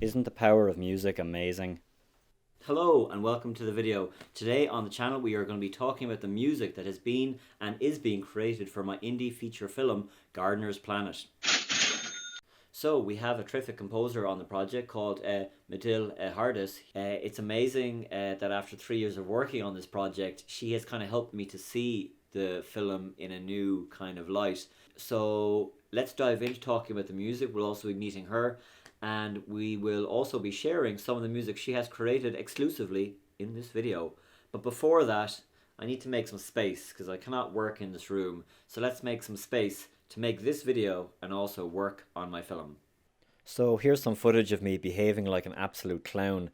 Isn't the power of music amazing? Hello and welcome to the video. Today on the channel we are going to be talking about the music that has been and is being created for my indie feature film Gardener's Planet. So we have a terrific composer on the project called Madil Hardis. It's amazing that after 3 years of working on this project, she has kind of helped me to see the film in a new kind of light. So let's dive into talking about the music. We'll also be meeting her, and we will also be sharing some of the music she has created exclusively in this video. But before that, I need to make some space because I cannot work in this room. So let's make some space to make this video and also work on my film. So here's some footage of me behaving like an absolute clown.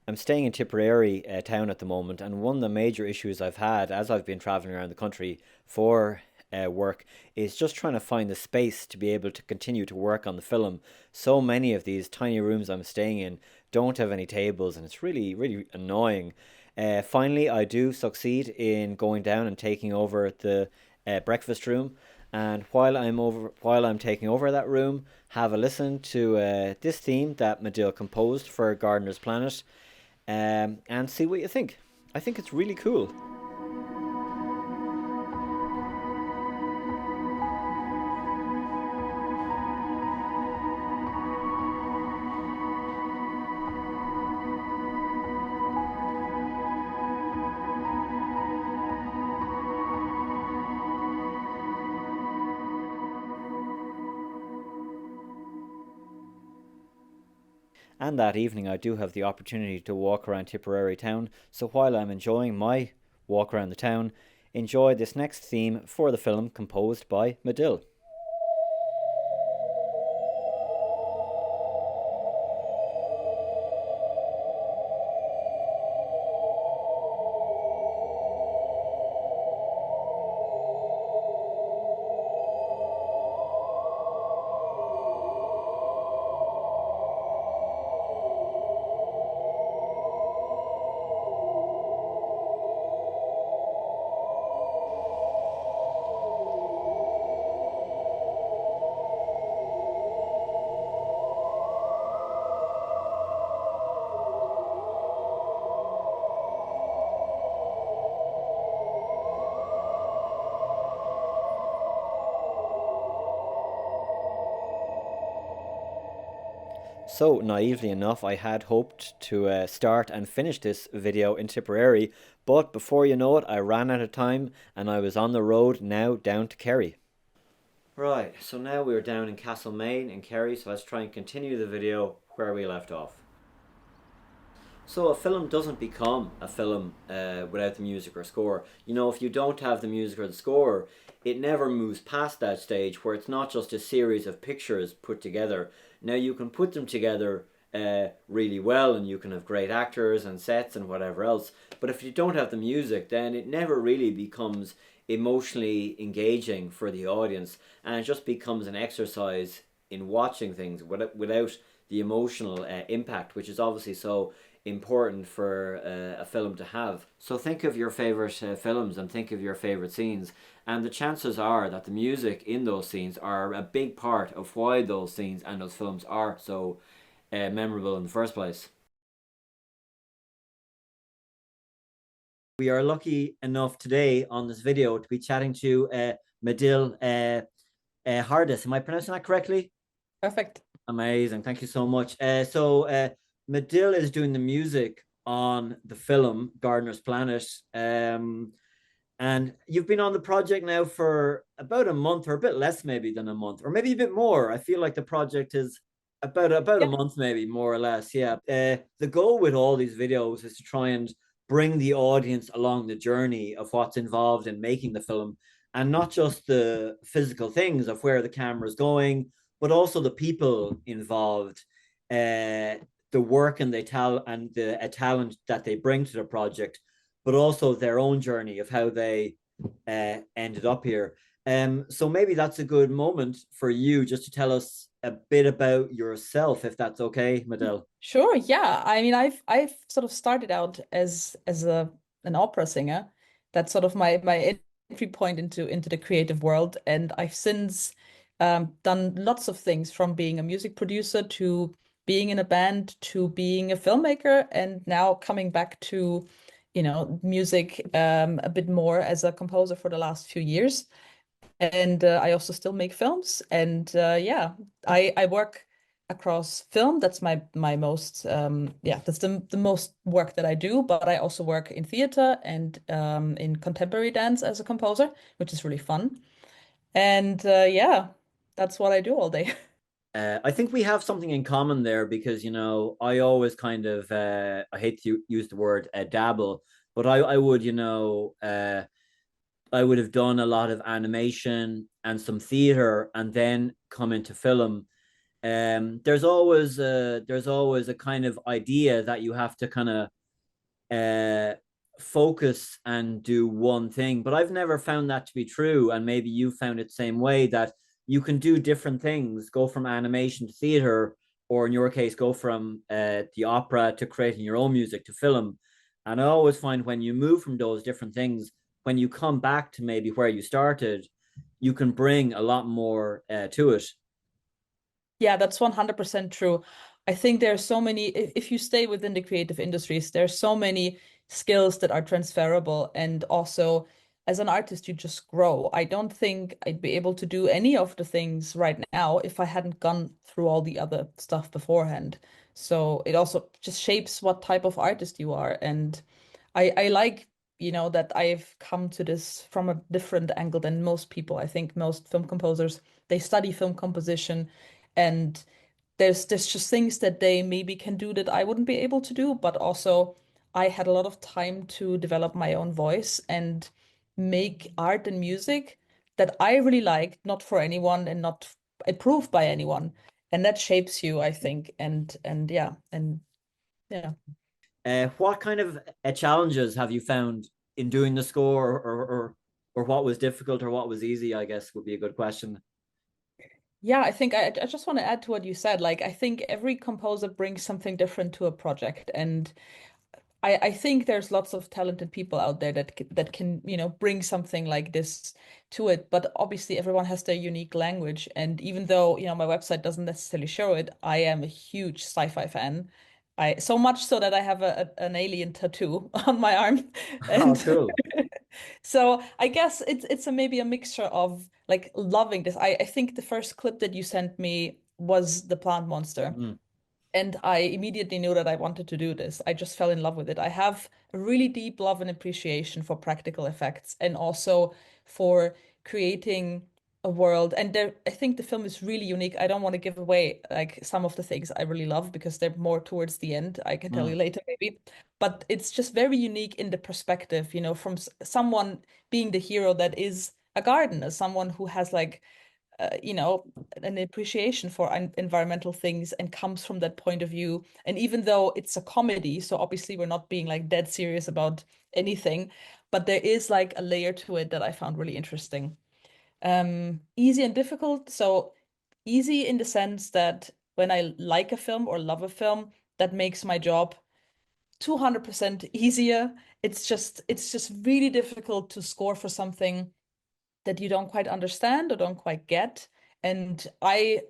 I'm staying in Tipperary town at the moment, and one of the major issues I've had as I've been traveling around the country for work is just trying to find the space to be able to continue to work on the film. So many of these tiny rooms I'm staying in don't have any tables, and it's really, really annoying. Finally, I do succeed in going down and taking over the breakfast room. And while I'm taking over that room, have a listen to this theme that Madil composed for Gardener's Planet, and see what you think. I think it's really cool. And that evening, I do have the opportunity to walk around Tipperary town. So while I'm enjoying my walk around the town, enjoy this next theme for the film composed by Madil. So, naively enough, I had hoped to start and finish this video in Tipperary, but before you know it, I ran out of time and I was on the road now down to Kerry. Right, so now we're down in Castlemaine in Kerry, so let's try and continue the video where we left off. So a film doesn't become a film without the music or score. You know, if you don't have the music or the score, it never moves past that stage where it's not just a series of pictures put together. Now you can put them together really well, and you can have great actors and sets and whatever else. But if you don't have the music, then it never really becomes emotionally engaging for the audience, and it just becomes an exercise in watching things without the emotional impact, which is obviously so important for a film to have. So think of your favorite films and think of your favorite scenes, and the chances are that the music in those scenes are a big part of why those scenes and those films are so memorable in the first place. We are lucky enough today on this video to be chatting to Madil Hardis. Am I pronouncing that correctly? Perfect. Amazing. Thank you so much. So Madil is doing the music on the film Gardener's Planet. And you've been on the project now for about a month, or a bit less maybe than a month, or maybe a bit more. I feel like the project is about a Yeah. month, maybe more or less. Yeah. The goal with all these videos is to try and bring the audience along the journey of what's involved in making the film, and not just the physical things of where the camera is going, but also the people involved, the work and the talent that they bring to the project, but also their own journey of how they ended up here. So maybe that's a good moment for you just to tell us a bit about yourself, if that's okay, Madel. Sure. Yeah. I mean, I've sort of started out as a an opera singer. That's sort of my entry point into the creative world, and I've since done lots of things from being a music producer to being in a band to being a filmmaker and now coming back to, music a bit more as a composer for the last few years. And I also still make films. And yeah, I work across film. That's my most yeah, that's the most work that I do. But I also work in theater and in contemporary dance as a composer, which is really fun. And yeah, that's what I do all day. I think we have something in common there because, I always kind of, I hate to use the word dabble, but I would, I would have done a lot of animation and some theater and then come into film. There's always a kind of idea that you have to kind of uh, focus and do one thing. But I've never found that to be true. And maybe you found it the same way, that you can do different things, go from animation to theater, or in your case, go from the opera to creating your own music to film. And I always find when you move from those different things, when you come back to maybe where you started, you can bring a lot more to it. Yeah, that's 100% true. I think there are so many, if you stay within the creative industries, there are so many skills that are transferable. And also, as an artist, you just grow. I don't think I'd be able to do any of the things right now if I hadn't gone through all the other stuff beforehand. So it also just shapes what type of artist you are. And I like, that I've come to this from a different angle than most people. I think most film composers, they study film composition and there's just things that they maybe can do that I wouldn't be able to do, but also I had a lot of time to develop my own voice and make art and music that I really like, not for anyone and not approved by anyone. And that shapes you, I think. And yeah. What kind of challenges have you found in doing the score, or what was difficult or what was easy? I guess would be a good question. Yeah, I think I just want to add to what you said. Like, I think every composer brings something different to a project, and I think there's lots of talented people out there that can, bring something like this to it. But obviously, everyone has their unique language. And even though, my website doesn't necessarily show it, I am a huge sci-fi fan. I so much so that I have an alien tattoo on my arm. Oh, And cool. so I guess it's maybe a mixture of like loving this. I think the first clip that you sent me was the plant monster. Mm, And I immediately knew that I wanted to do this. I just fell in love with it. I have a really deep love and appreciation for practical effects and also for creating a world. And there, I think the film is really unique. I don't want to give away like some of the things I really love because they're more towards the end. I can tell you mm. later maybe. But it's just very unique in the perspective, from someone being the hero that is a gardener, someone who has like an appreciation for environmental things and comes from that point of view. And even though it's a comedy, so obviously we're not being like dead serious about anything, but there is like a layer to it that I found really interesting. Easy and difficult. So easy in the sense that when I like a film or love a film, that makes my job 200% easier. It's just really difficult to score for something that you don't quite understand or don't quite get. And I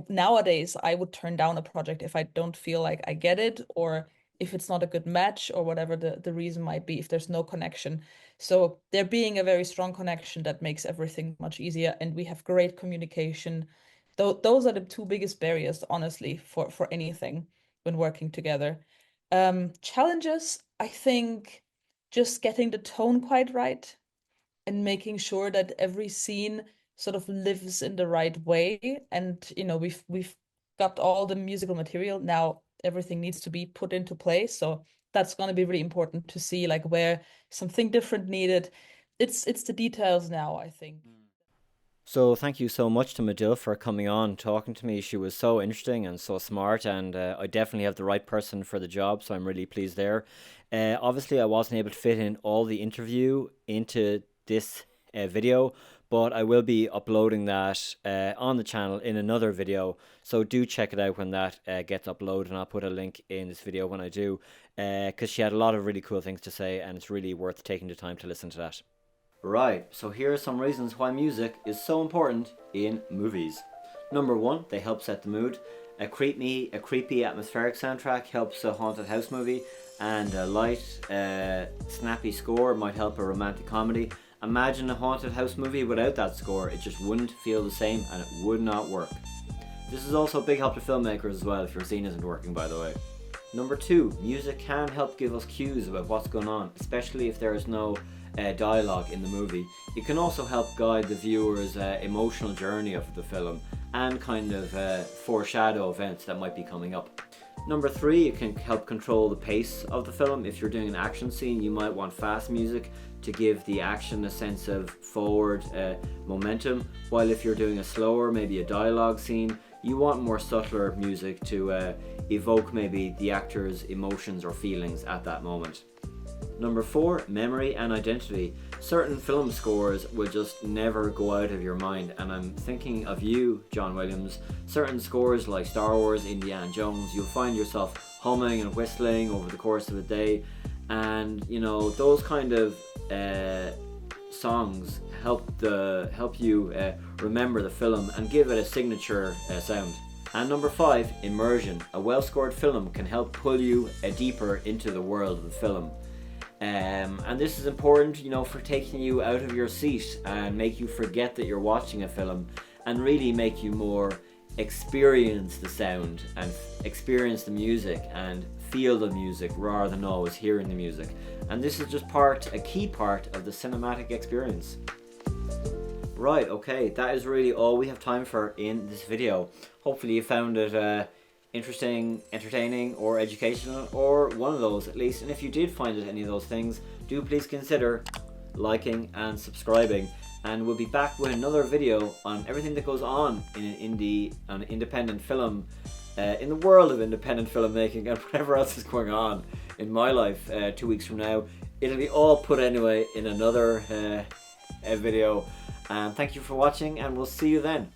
nowadays, I would turn down a project if I don't feel like I get it or if it's not a good match or whatever the reason might be, if there's no connection. So there being a very strong connection that makes everything much easier. And we have great communication. Those are the two biggest barriers, honestly, for anything when working together. Challenges, I think just getting the tone quite right and making sure that every scene sort of lives in the right way. And we've got all the musical material. Now everything needs to be put into place. So that's going to be really important to see like where something different needed. It's the details now, I think. So thank you so much to Madil for coming on, talking to me. She was so interesting and so smart, and I definitely have the right person for the job, so I'm really pleased there. Obviously, I wasn't able to fit in all the interview into this video, but I will be uploading that on the channel in another video. So do check it out when that gets uploaded, and I'll put a link in this video when I do, because she had a lot of really cool things to say, and it's really worth taking the time to listen to that. Right, so here are some reasons why music is so important in movies. Number one, they help set the mood. A creepy atmospheric soundtrack helps a haunted house movie, and a light, snappy score might help a romantic comedy. Imagine a haunted house movie without that score. It just wouldn't feel the same and it would not work. This is also a big help to filmmakers as well if your scene isn't working, by the way. Number 2, music can help give us cues about what's going on, especially if there is no dialogue in the movie. It can also help guide the viewer's emotional journey of the film and kind of foreshadow events that might be coming up. Number 3, it can help control the pace of the film. If you're doing an action scene, you might want fast music to give the action a sense of forward momentum, while if you're doing a slower, maybe a dialogue scene, you want more subtler music to evoke maybe the actor's emotions or feelings at that moment. Number 4, memory and identity. Certain film scores will just never go out of your mind, and I'm thinking of you, John Williams. Certain scores like Star Wars, Indiana Jones, you'll find yourself humming and whistling over the course of a day, and you know, those kind of songs help you remember the film and give it a signature sound. And number 5, immersion. A well-scored film can help pull you deeper into the world of the film. And this is important, you know, for taking you out of your seat and make you forget that you're watching a film, and really make you more experience the sound and experience the music and feel the music rather than always hearing the music. And this is just a key part of the cinematic experience. Right, okay, that is really all we have time for in this video. Hopefully you found it interesting, entertaining, or educational, or one of those at least. And if you did find it any of those things, do please consider liking and subscribing, and we'll be back with another video on everything that goes on in an independent film, in the world of independent filmmaking, and whatever else is going on in my life 2 weeks from now. It'll be all put anyway in another video. Thank you for watching, and we'll see you then.